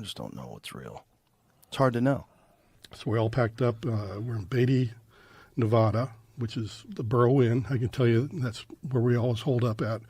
just don't know what's real. It's hard to know. So we all packed up. We're in Beatty, Nevada, which is the Burrow Inn. I can tell you that's where we always hold up at.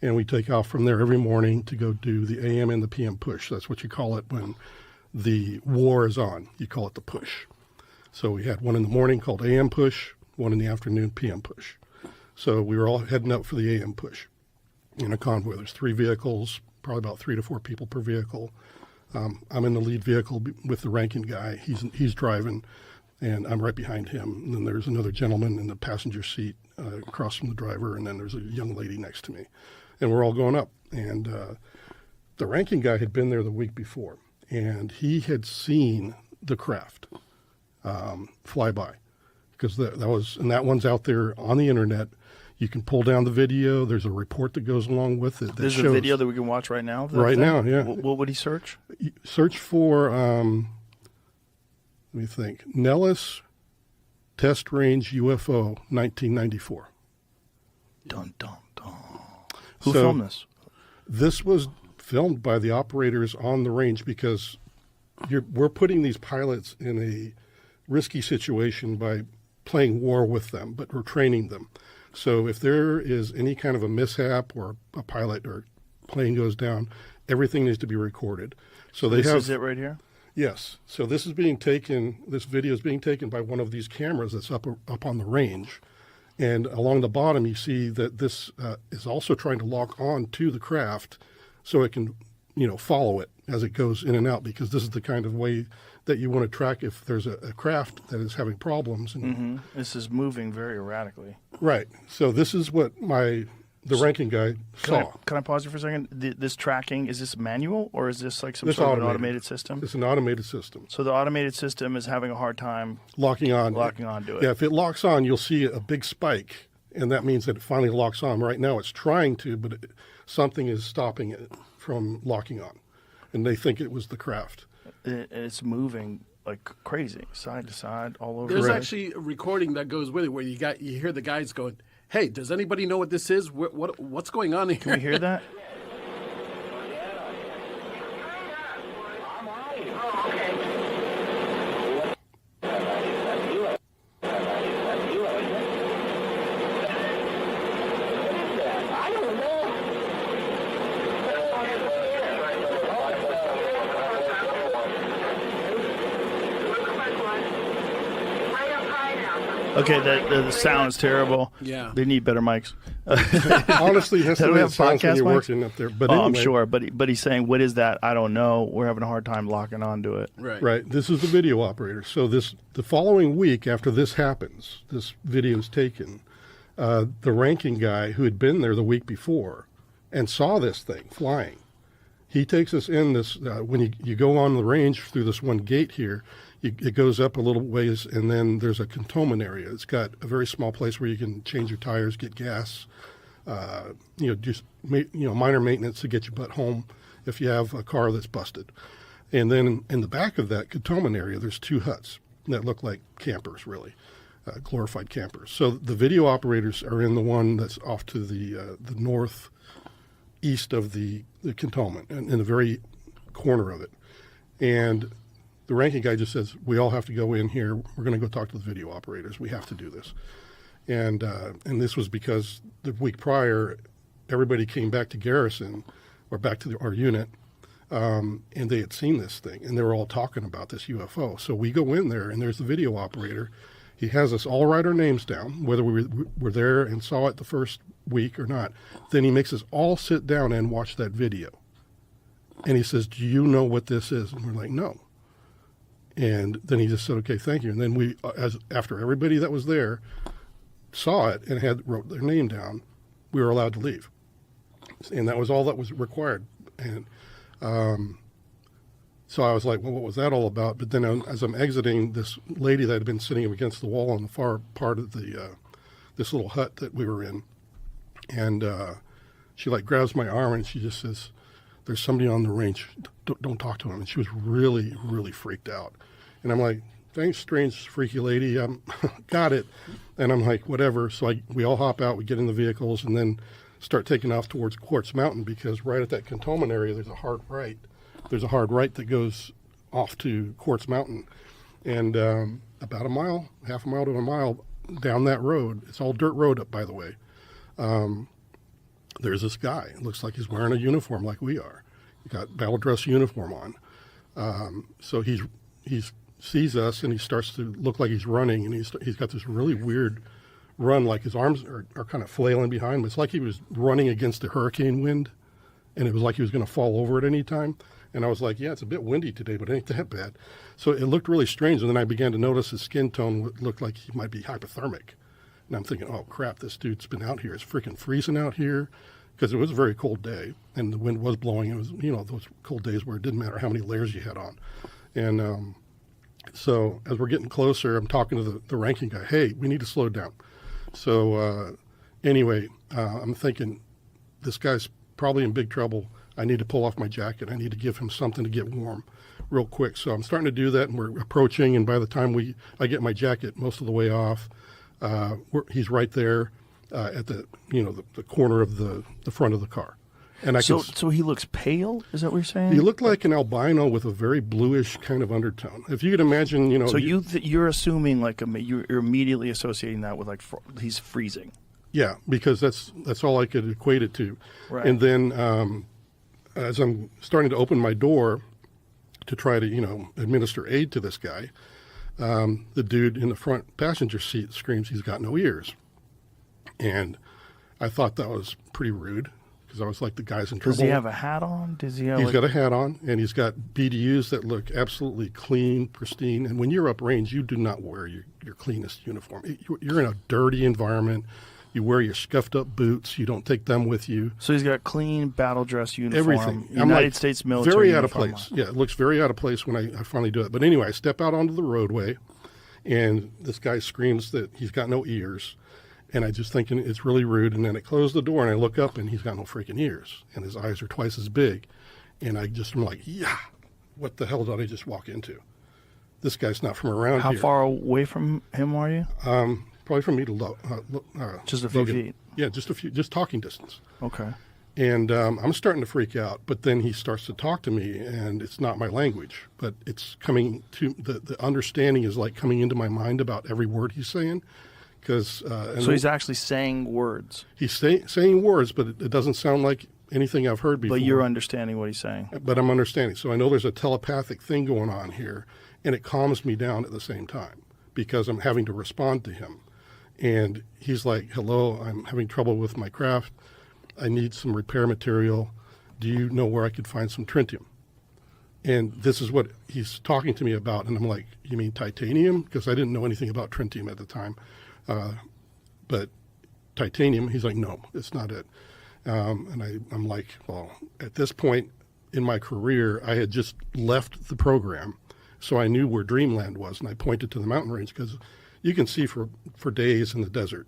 And we take off from there every morning to go do the AM and the PM push. That's what you call it when the war is on. You call it the push. So we had one in the morning called AM push, one in the afternoon PM push. So we were all heading up for the AM push in a convoy. There's 3 vehicles, probably about 3 to 4 people per vehicle. I'm in the lead vehicle with the ranking guy. He's driving, and I'm right behind him. And then there's another gentleman in the passenger seat across from the driver, and then there's a young lady next to me. And we're all going up. And the ranking guy had been there the week before, and he had seen the craft fly by, because that one's out there on the internet. You can pull down the video. There's a report that goes along with it. There's a video that we can watch right now? Right now, yeah. What would he search? Search for, let me think, Nellis Test Range UFO 1994. Dun, dun, dun. Who filmed this? This was filmed by the operators on the range, because we're putting these pilots in a risky situation by playing war with them, but we're training them. So if there is any kind of a mishap or a pilot or plane goes down, everything needs to be recorded. So this is it right here? Yes. So this video is being taken by one of these cameras that's up on the range. And along the bottom, you see that this is also trying to lock on to the craft so it can, follow it as it goes in and out, because this is the kind of way that you want to track if there's a craft that is having problems. And This is moving very erratically. Right. So this is what the ranking guy saw. Can I pause you for a second? This tracking, is this manual, or is this like some It's sort of an automated. automated system? It's an automated system. So the automated system is having a hard time Locking on to it. Yeah, if it locks on, you'll see a big spike, and that means that it finally locks on. Right now it's trying to, but something is stopping it from locking on. And they think it was the craft. It's moving like crazy, side to side, all over. There's actually a recording that goes with it where you hear the guys going, "Hey, does anybody know what this is? What's going on here?" Can we hear that? Okay, the sound is terrible. Yeah. They need better mics. Honestly, that's the way it sounds when you're mics? working up there. But I'm anyway, sure. But he's saying, what is that? I don't know. We're having a hard time locking onto it. Right. This is the video operator. So the following week after this happens, this video is taken, the ranking guy who had been there the week before and saw this thing flying, he takes us in this, when you go on the range through this one gate here, it goes up a little ways, and then there's a cantonment area. It's got a very small place where you can change your tires, get gas, just minor maintenance to get your butt home if you have a car that's busted. And then in the back of that cantonment area, there's 2 huts that look like campers, really, glorified campers. So the video operators are in the one that's off to the northeast of the cantonment, and in the very corner of it. And the ranking guy just says, we all have to go in here. We're going to go talk to the video operators. We have to do this. And this was because the week prior, everybody came back to garrison or back to our unit, and they had seen this thing, and they were all talking about this UFO. So we go in there, and there's the video operator. He has us all write our names down, whether we were there and saw it the first week or not. Then he makes us all sit down and watch that video. And he says, do you know what this is? And we're like, no. And then he just said, okay, thank you. And then we, after everybody that was there saw it and wrote their name down, we were allowed to leave. And that was all that was required. And so I was like, well, what was that all about? But then as I'm exiting, this lady that had been sitting against the wall on the far part of this little hut that we were in, and she grabs my arm and she just says, there's somebody on the range, don't talk to him. And she was really, really freaked out. And I'm like, thanks, strange, freaky lady. Got it. And I'm like, whatever. So we all hop out, we get in the vehicles, and then start taking off towards Quartz Mountain, because right at that cantonment area, there's a hard right. there's a hard right that goes off to Quartz Mountain. And about a mile, half a mile to a mile down that road, it's all dirt road up, by the way, there's this guy. It looks like he's wearing a uniform like we are. He got battle dress uniform on. So he sees us, and he starts to look like he's running, and he's got this really weird run, like his arms are kind of flailing behind him. It's like he was running against a hurricane wind, and it was like he was going to fall over at any time. And I was like, yeah, it's a bit windy today, but it ain't that bad. So it looked really strange, and then I began to notice his skin tone looked like he might be hypothermic. And I'm thinking, oh, crap, this dude's been out here. It's freaking freezing out here, because it was a very cold day, and the wind was blowing. It was, those cold days where it didn't matter how many layers you had on. And so as we're getting closer, I'm talking to the ranking guy. Hey, we need to slow down. So anyway, I'm thinking this guy's probably in big trouble. I need to pull off my jacket. I need to give him something to get warm real quick. So I'm starting to do that, and we're approaching, and by the time I get my jacket most of the way off, he's right there at the corner of the front of the car. And so he looks pale? Is that what you're saying? He looked like an albino with a very bluish kind of undertone. If you could imagine, So you're assuming you're immediately associating that with he's freezing. Yeah, because that's all I could equate it to. Right. And then as I'm starting to open my door to try to administer aid to this guy, the dude in the front passenger seat screams he's got no ears. And I thought that was pretty rude, because I was like, the guy's in trouble. Does he have a hat on? He's got a hat on, and he's got BDUs that look absolutely clean, pristine. And when you're uprange, you do not wear your cleanest uniform. You're in a dirty environment. You wear your scuffed up boots. You don't take them with you. So he's got clean battle dress uniform. Everything. United States military very uniform. Out of place. Yeah, it looks very out of place when I finally do it. But anyway, I step out onto the roadway, and this guy screams that he's got no ears. And I just thinking it's really rude. And then I close the door, and I look up, and he's got no freaking ears. And his eyes are twice as big. And I just am like, yeah, what the hell did I just walk into? This guy's not from around here. How far away from him are you? Probably from me to just a few feet. Yeah, just talking distance. Okay. And I'm starting to freak out, but then he starts to talk to me, and it's not my language, but it's coming to the understanding is like coming into my mind about every word he's saying. So he's actually saying words. He's saying words, but it doesn't sound like anything I've heard before. But you're understanding what he's saying. But I'm understanding. So I know there's a telepathic thing going on here, and it calms me down at the same time because I'm having to respond to him. And he's like, hello, I'm having trouble with my craft. I need some repair material. Do you know where I could find some tritium? And this is what he's talking to me about. And I'm like, you mean titanium? Because I didn't know anything about tritium at the time. But titanium, he's like, no, it's not it. And I'm like, well, at this point in my career, I had just left the program. So I knew where Dreamland was. And I pointed to the mountain range because you can see for days in the desert.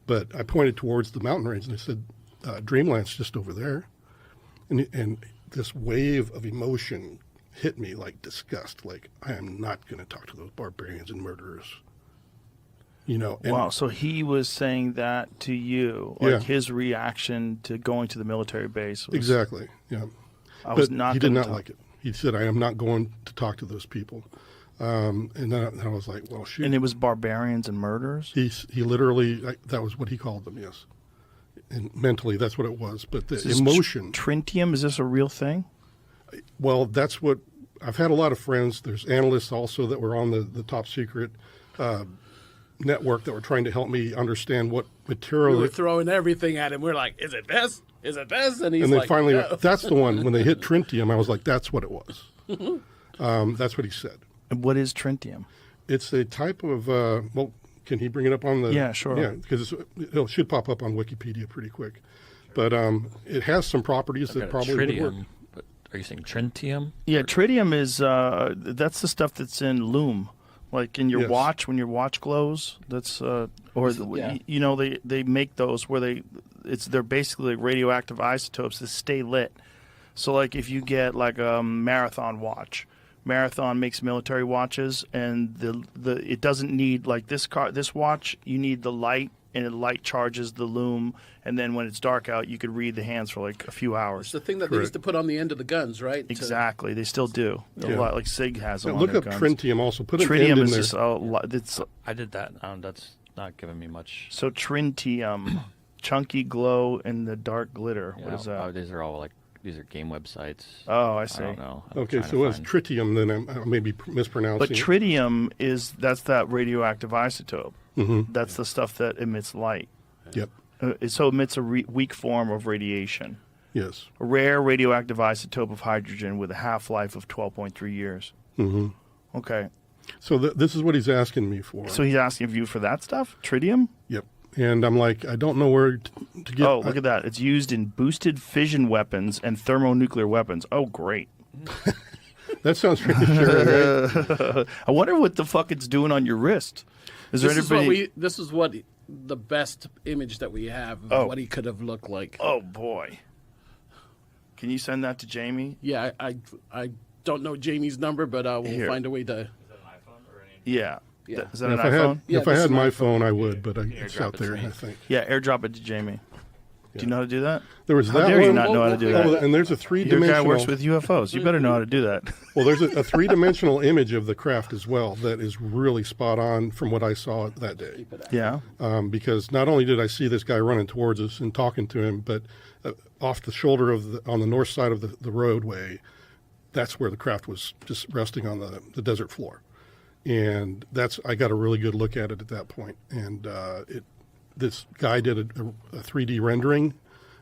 But I pointed towards the mountain range and I said, Dreamland's just over there. And this wave of emotion hit me like disgust. Like, I am not going to talk to those barbarians and murderers. Wow. So he was saying that to you, his reaction to going to the military base was, exactly. Yeah. He did not like it. He said, I am not going to talk to those people. And then I was like, well, shoot. And it was barbarians and murderers? He literally, that was what he called them, yes. And mentally, that's what it was. But the emotion. Tritium, is this a real thing? Well, that's what, I've had a lot of friends. There's analysts also that were on the top secret network that were trying to help me understand what material. We were throwing everything at him. We're like, is it this? Is it this? And he's like, finally, no. That's the one. When they hit tritium, I was like, that's what it was. That's what he said. And what is tritium? It's a type of, well, can he bring it up on the? Yeah, sure. Yeah, because it should pop up on Wikipedia pretty quick. But it has some properties that probably would work. But are you saying tritium? Yeah, tritium is, that's the stuff that's in loom. Like in your watch, when your watch glows, that's they make those where they're basically like radioactive isotopes that stay lit. So like if you get like a Marathon watch, Marathon makes military watches, and the it doesn't need like this watch. You need the light and light charges the loom, and then when it's dark out, you could read the hands for like a few hours. It's the thing that they used to put on the end of the guns, right? Exactly, they still do. A lot, like SIG has them on look their up guns. Tritium also. Put an Tritium end in is there. just a lot. It's I did that. That's not giving me much. so Tritium, chunky glow in the dark glitter. What is that? Oh, these are game websites. Oh, I see. I don't know. Okay, so it's tritium. Then I may be mispronouncing. But it. tritium that's that radioactive isotope. That's the stuff that emits light. Yep. So emits a weak form of radiation. Yes. A rare radioactive isotope of hydrogen with a half-life of 12.3 years. Okay. So this is what he's asking me for. So he's asking you for that stuff? Tritium? Yep. And I'm like, I don't know where to get. Oh, look at that. It's used in boosted fission weapons and thermonuclear weapons. Oh, great. That sounds reassuring, right? I wonder what the fuck it's doing on your wrist. Is there anybody... This is what the best image that we have of what he could have looked like. Oh, boy. Can you send that to Jamie? Yeah, I don't know Jamie's number, but we'll find a way to... Yeah. Yeah. Is that an iPhone? If I had my phone, I would, but it's out there, I think. Yeah, airdrop it to Jamie. Do you know how to do that? There was How that dare one. you not know how to do that? And there's a Your three-dimensional. guy works with UFOs. You better know how to do that. Well, there's a three-dimensional image of the craft as well that is really spot on from what I saw that day. Yeah. Because not only did I see this guy running towards us and talking to him, but off the shoulder on the north side of the roadway, that's where the craft was just resting on the desert floor. And I got a really good look at it at that point. And this guy did a 3D rendering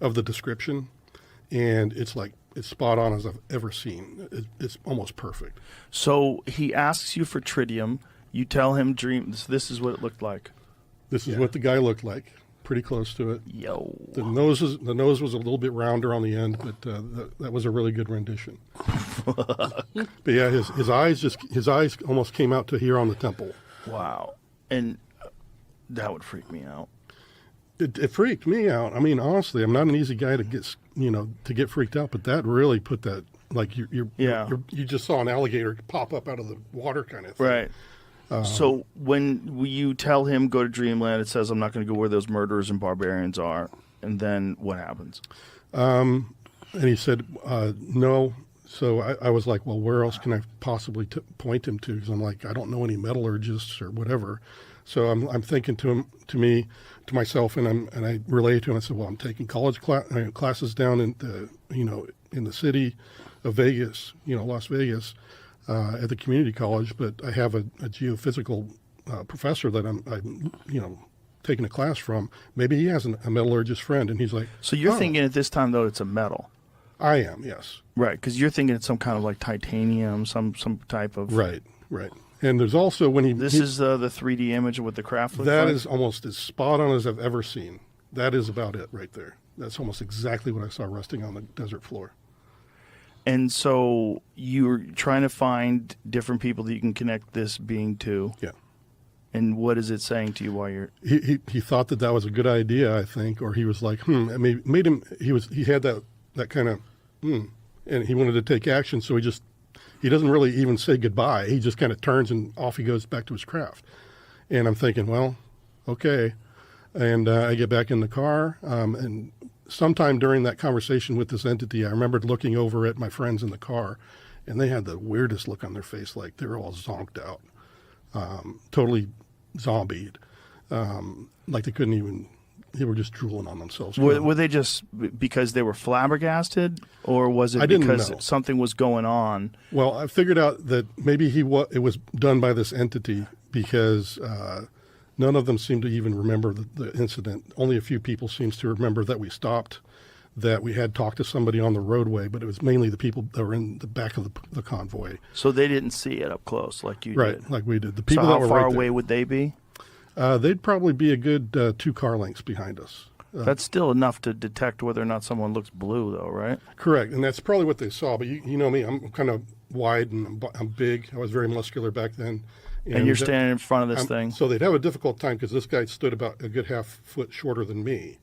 of the description, and it's spot on as I've ever seen. It's almost perfect. So he asks you for tritium. You tell him this is what it looked like. This is what the guy looked like. Pretty close to it. Yo. The nose was a little bit rounder on the end, but that was a really good rendition. But yeah, his eyes almost came out to here on the temple. Wow. And that would freak me out. It freaked me out. I mean, honestly, I'm not an easy guy to get freaked out, but that really put that, like you just saw an alligator pop up out of the water kind of thing. Right. So when you tell him go to Dreamland, it says I'm not going to go where those murderers and barbarians are, and then what happens? And he said no. So I was like, well, where else can I possibly point him to? Because I'm like, I don't know any metallurgists or whatever. So I'm thinking to myself, and I relate to him. I said, well, I'm taking college classes down in the city of Vegas, Las Vegas, at the community college. But I have a geophysical professor that I'm taking a class from. Maybe he has a metallurgist friend, and he's like, so you're thinking at this time though it's a metal. I am, yes. Right, because you're thinking it's some kind of like titanium, some type of. Right. And there's also when This is the 3D image of what the craft looks like? That is almost as spot on as I've ever seen. That is about it right there. That's almost exactly what I saw resting on the desert floor. And so you're trying to find different people that you can connect this being to. Yeah. And what is it saying to you while you're... He thought that was a good idea, I think, or he was like, I mean, made him, he had that kind of, and he wanted to take action, so he doesn't really even say goodbye. He just kind of turns and off he goes back to his craft. And I'm thinking, well, okay. And I get back in the car, and sometime during that conversation with this entity, I remembered looking over at my friends in the car, and they had the weirdest look on their face, like they were all zonked out, totally zombied, like they couldn't even... They were just drooling on themselves. Were they just because they were flabbergasted, or was it because something was going on? Well, I figured out that maybe it was done by this entity because none of them seemed to even remember the incident. Only a few people seems to remember that we stopped, that we had talked to somebody on the roadway, but it was mainly the people that were in the back of the convoy. So they didn't see it up close like you did? Right, like we did. The people so that were how far right away there, would they be? They'd probably be a good 2 car lengths behind us. That's still enough to detect whether or not someone looks blue, though, right? Correct, and that's probably what they saw. But you know me, I'm kind of wide and I'm big. I was very muscular back then. And you're standing in front of this thing. So they'd have a difficult time because this guy stood about a good half foot shorter than me.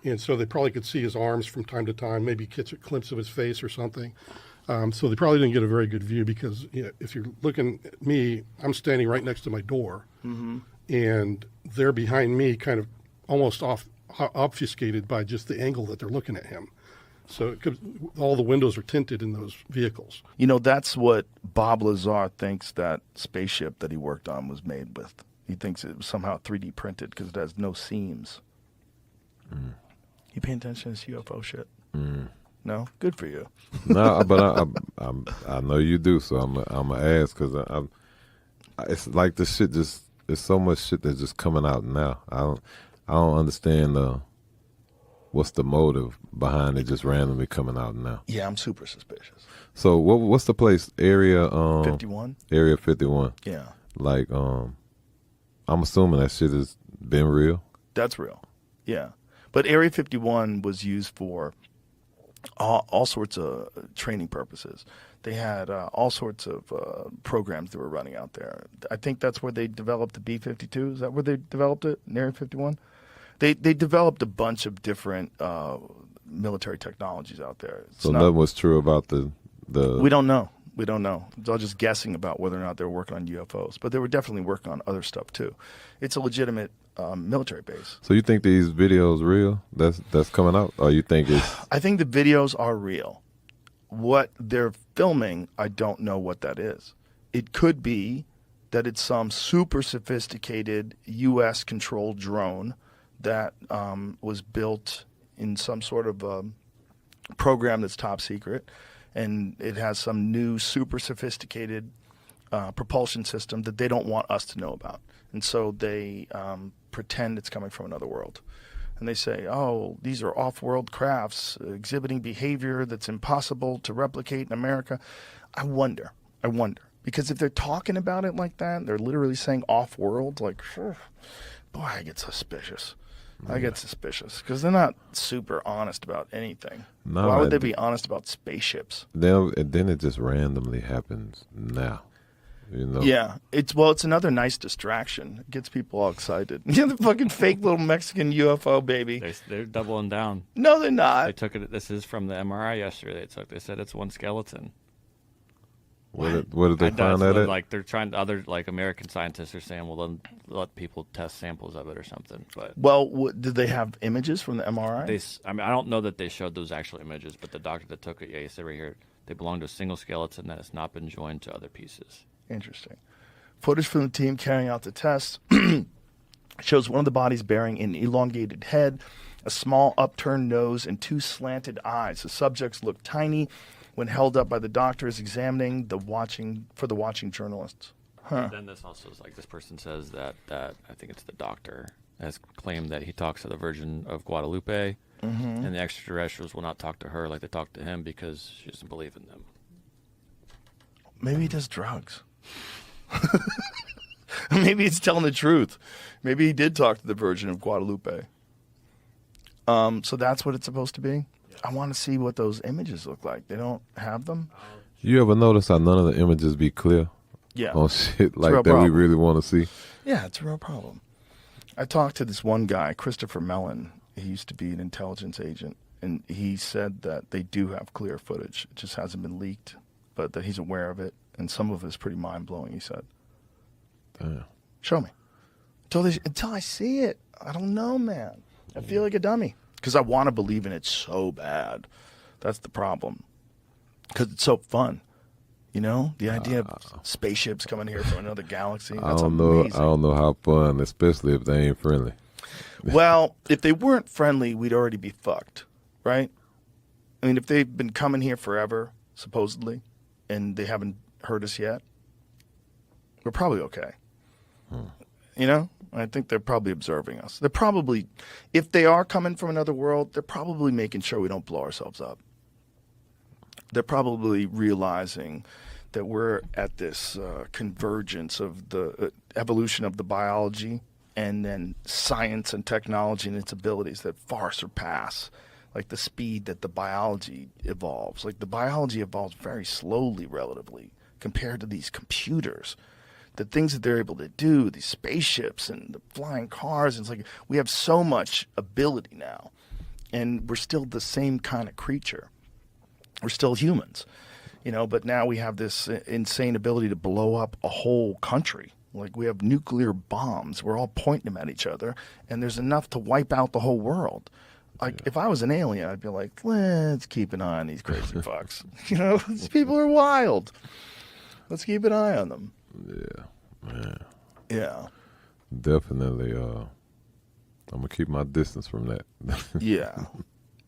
And so they probably could see his arms from time to time, maybe catch a glimpse of his face or something. So they probably didn't get a very good view because if you're looking at me, I'm standing right next to my door. Mm-hmm. And they're behind me kind of almost obfuscated by just the angle that they're looking at him. So all the windows are tinted in those vehicles. You know, that's what Bob Lazar thinks that spaceship that he worked on was made with. He thinks it was somehow 3D printed because it has no seams. You paying attention to this UFO shit? No? Good for you. No, but I know you do, so I'm gonna ask because it's like the shit just, there's so much shit that's just coming out now. I don't understand what's the motive behind it just randomly coming out now. Yeah, I'm super suspicious. So what's the place? Area 51? Area 51. Yeah. Like I'm assuming that shit has been real. That's real. Yeah. But Area 51 was used for all sorts of training purposes. They had all sorts of programs that were running out there. I think that's where they developed the B-52. Is that where they developed it, in Area 51? They developed a bunch of different military technologies out there. Nothing was true about the... We don't know. We don't know. It's all just guessing about whether or not they were working on UFOs. But they were definitely working on other stuff, too. It's a legitimate military base. So you think these videos real that's coming out? Or you think it's... I think the videos are real. What they're filming, I don't know what that is. It could be that it's some super sophisticated U.S.-controlled drone that was built in some sort of program that's top secret, and it has some new super sophisticated propulsion system that they don't want us to know about. And so they pretend it's coming from another world. And they say, oh, these are off-world crafts exhibiting behavior that's impossible to replicate in America. I wonder. Because if they're talking about it like that, they're literally saying off-world, like, boy, I get suspicious. I get suspicious because they're not super honest about anything. No, why would they be honest about spaceships? Then it just randomly happens now. You know? Yeah, it's another nice distraction. It gets people all excited. You know, the fucking fake little Mexican UFO baby. They're doubling down. No, they're not. They took it. This is from the MRI yesterday. They said it's one skeleton. Where did they find that at? Like they're trying. Other like American scientists are saying, well, then let people test samples of it or something. But did they have images from the MRI? I mean, I don't know that they showed those actual images, but the doctor that took it, he said right here, they belong to a single skeleton that has not been joined to other pieces. Interesting. Footage from the team carrying out the test shows one of the bodies bearing an elongated head, a small upturned nose, and two slanted eyes. The subjects look tiny when held up by the doctors examining the watching journalists. Huh. Then this also is like this person says that I think it's the doctor has claimed that he talks to the Virgin of Guadalupe, and the extraterrestrials will not talk to her like they talk to him because she doesn't believe in them. Maybe he does drugs. Maybe he's telling the truth. Maybe he did talk to the Virgin of Guadalupe. So that's what it's supposed to be? I want to see what those images look like. They don't have them? You ever notice how none of the images be clear? Yeah. On shit like that problem. we really want to see? Yeah, it's a real problem. I talked to this one guy, Christopher Mellon. He used to be an intelligence agent, and he said that they do have clear footage. It just hasn't been leaked, but that he's aware of it, and some of it is pretty mind-blowing, he said. Damn. Show me. Until I see it. I don't know, man. I feel like a dummy because I want to believe in it so bad. That's the problem. Because it's so fun. You know, the idea of spaceships coming here from another galaxy. That's amazing. I don't know how fun, especially if they ain't friendly. Well, if they weren't friendly, we'd already be fucked, right? I mean, if they've been coming here forever, supposedly, and they haven't hurt us yet, we're probably okay. You know? I think they're probably observing us. They're probably, if they are coming from another world, they're probably making sure we don't blow ourselves up. They're probably realizing that we're at this convergence of the evolution of the biology and then science and technology and its abilities that far surpass like the speed that the biology evolves. Like the biology evolves very slowly relatively compared to these computers. The things that they're able to do, these spaceships and the flying cars, and it's like we have so much ability now, and we're still the same kind of creature. We're still humans, you know, but now we have this insane ability to blow up a whole country Like we have nuclear bombs. We're all pointing them at each other, and there's enough to wipe out the whole world. Like if I was an alien, I'd be like, let's keep an eye on these crazy fucks. You know, these people are wild. Let's keep an eye on them. Yeah, man. Yeah. Definitely. I'm gonna keep my distance from that. Yeah.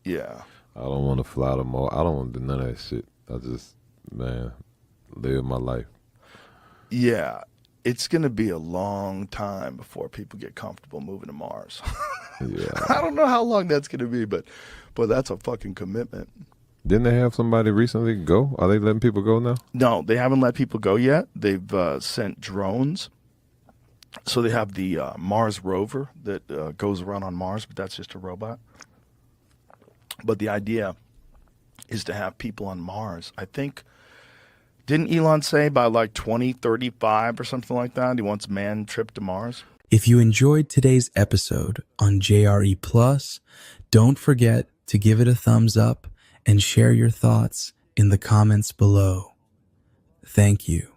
Yeah. I don't want to fly to Mars. I don't want to do none of that shit. I just, man, live my life. Yeah. It's going to be a long time before people get comfortable moving to Mars. Yeah. I don't know how long that's going to be, but that's a fucking commitment. Didn't they have somebody recently go? Are they letting people go now? No, they haven't let people go yet. They've sent drones. So they have the Mars rover that goes around on Mars, but that's just a robot. But the idea is to have people on Mars. I think, didn't Elon say by like 2035 or something like that, he wants a manned trip to Mars? If you enjoyed today's episode on JRE Plus, don't forget to give it a thumbs up and share your thoughts in the comments below. Thank you.